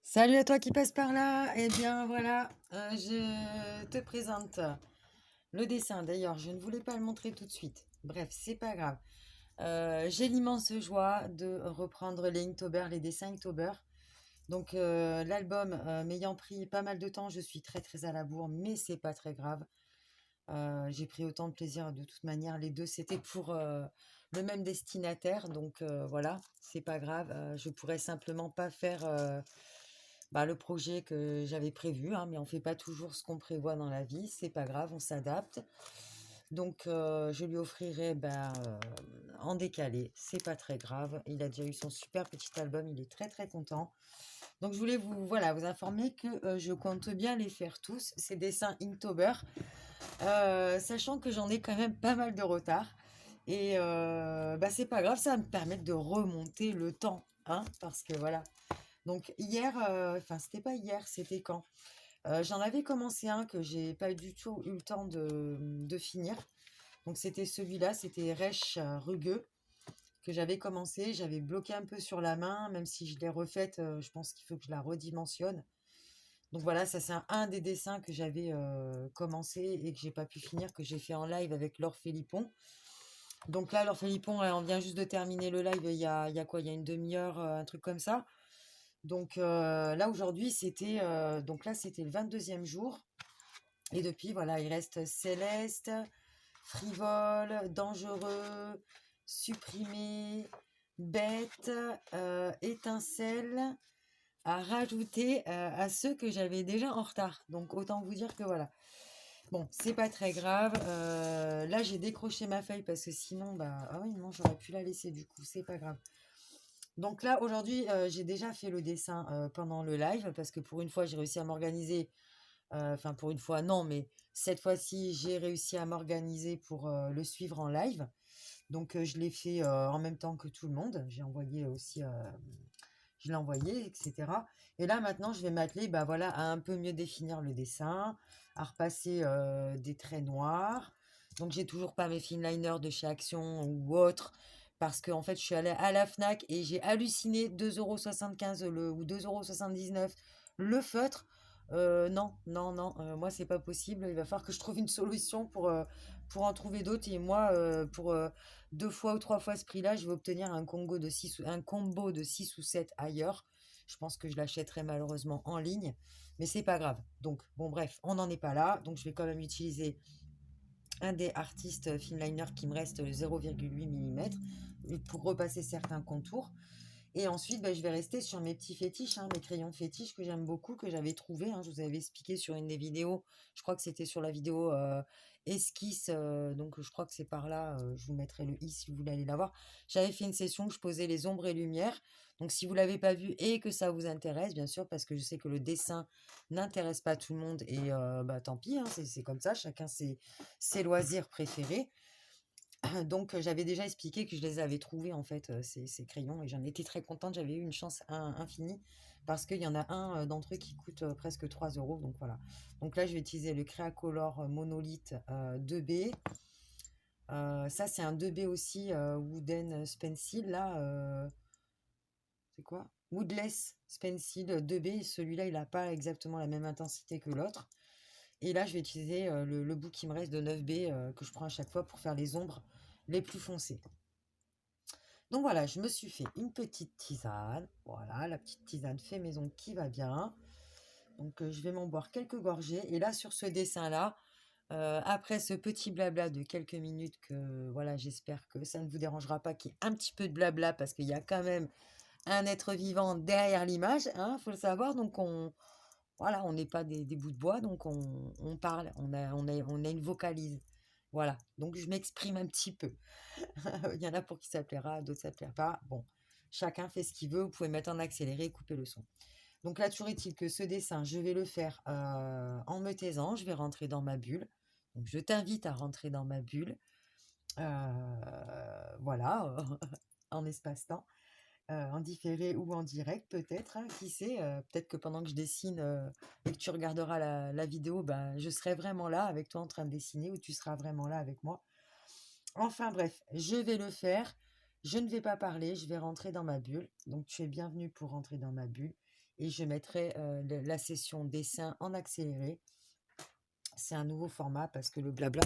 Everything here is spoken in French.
Salut à toi qui passe par là. Eh bien voilà, je te présente le dessin. D'ailleurs, je ne voulais pas le montrer tout de suite. Bref, c'est pas grave. J'ai l'immense joie de reprendre les Inktober, les dessins Inktober. Donc l'album m'ayant pris pas mal de temps, je suis très très à la bourre, mais c'est pas très grave. J'ai pris autant de plaisir de toute manière. Les deux, c'était pour le même destinataire. Donc voilà, c'est pas grave. Je pourrais simplement pas faire le projet que j'avais prévu, hein, mais on fait pas toujours ce qu'on prévoit dans la vie. C'est pas grave, on s'adapte. Donc je lui offrirai en décalé. C'est pas très grave. Il a déjà eu son super petit album. Il est très très content. Donc je voulais vous informer que je compte bien les faire tous, ces dessins Inktober. Sachant que j'en ai quand même pas mal de retard. Et c'est pas grave, ça va me permettre de remonter le temps, hein, parce que voilà. Donc hier, enfin c'était pas hier, c'était quand? J'en avais commencé un que j'ai pas du tout eu le temps de finir. Donc c'était celui-là, c'était Reich Rugueux que j'avais commencé. J'avais bloqué un peu sur la main, même si je l'ai refaite, je pense qu'il faut que je la redimensionne. Donc voilà, ça c'est un des dessins que j'avais commencé et que j'ai pas pu finir, que j'ai fait en live avec Laure Philippon. Donc là, Laure Philippon, on vient juste de terminer le live il y a quoi? Il y a une demi-heure, un truc comme ça. Donc là aujourd'hui, c'était le 22e jour. Et depuis, voilà, il reste Céleste, Frivole, Dangereux, Supprimé, Bête, Étincelle à rajouter à ceux que j'avais déjà en retard. Donc autant vous dire que voilà. Bon, c'est pas très grave. Là, j'ai décroché ma feuille parce que sinon, ah oui, non, j'aurais pu la laisser du coup, c'est pas grave. Donc là, aujourd'hui, j'ai déjà fait le dessin pendant le live parce que pour une fois, j'ai réussi à m'organiser. Enfin, pour une fois, non, mais cette fois-ci, j'ai réussi à m'organiser pour le suivre en live. Donc, je l'ai fait en même temps que tout le monde. J'ai envoyé aussi, je l'ai envoyé, etc. Et là, maintenant, je vais m'atteler voilà, à un peu mieux définir le dessin, à repasser des traits noirs. Donc, j'ai toujours pas mes finliners de chez Action ou autre. Parce que en fait, je suis allée à la Fnac et j'ai halluciné 2,75 € ou 2,79 € le feutre. Non, non, non, moi c'est pas possible. Il va falloir que je trouve une solution pour en trouver d'autres. Et moi, pour deux fois ou trois fois ce prix-là, je vais obtenir un combo de 6 ou 7 ailleurs. Je pense que je l'achèterai malheureusement en ligne, mais c'est pas grave. Donc, bon, bref, on n'en est pas là. Donc, je vais quand même utiliser un des artistes finliner qui me reste, le 0,8 mm, pour repasser certains contours. Et ensuite, je vais rester sur mes petits fétiches, hein, mes crayons fétiches que j'aime beaucoup, que j'avais trouvé, hein, je vous avais expliqué sur une des vidéos. Je crois que c'était sur la vidéo esquisse. Donc je crois que c'est par là. Je vous mettrai le i si vous voulez aller la voir. J'avais fait une session où je posais les ombres et lumières. Donc si vous l'avez pas vu et que ça vous intéresse, bien sûr, parce que je sais que le dessin n'intéresse pas tout le monde. Et tant pis, hein, c'est comme ça. Chacun ses loisirs préférés. Donc j'avais déjà expliqué que je les avais trouvés en fait, ces crayons, et j'en étais très contente. J'avais eu une chance infinie parce qu'il y en a un d'entre eux qui coûte presque 3 €. Donc voilà. Donc là, je vais utiliser le Créacolor Monolith 2B. Ça, c'est un 2B aussi, Wooden Stencil. Là, c'est quoi? Woodless Stencil 2B. Celui-là, il n'a pas exactement la même intensité que l'autre. Et là, je vais utiliser le bout qui me reste de 9B que je prends à chaque fois pour faire les ombres les plus foncées. Donc voilà, je me suis fait une petite tisane. Voilà, la petite tisane fait maison qui va bien. Donc je vais m'en boire quelques gorgées. Et là, sur ce dessin-là, après ce petit blabla de quelques minutes, que voilà, j'espère que ça ne vous dérangera pas qu'il y ait un petit peu de blabla, parce qu'il y a quand même un être vivant derrière l'image, hein, faut le savoir. Donc voilà, on n'est pas des bouts de bois, donc on parle, on a une vocalise. Voilà, donc je m'exprime un petit peu. Il y en a pour qui ça plaira, d'autres ça plaira pas. Bon, chacun fait ce qu'il veut. Vous pouvez mettre en accéléré, couper le son. Donc là, toujours est-il que ce dessin, je vais le faire en me taisant. Je vais rentrer dans ma bulle. Donc je t'invite à rentrer dans ma bulle. Voilà, en espace-temps, en différé ou en direct peut-être, hein, qui sait. Peut-être que pendant que je dessine et que tu regarderas la vidéo, je serai vraiment là avec toi en train de dessiner, ou tu seras vraiment là avec moi. Enfin bref, je vais le faire. Je ne vais pas parler, je vais rentrer dans ma bulle. Donc tu es bienvenue pour rentrer dans ma bulle. et je mettrai la session dessin en accéléré. C'est un nouveau format parce que le blabla,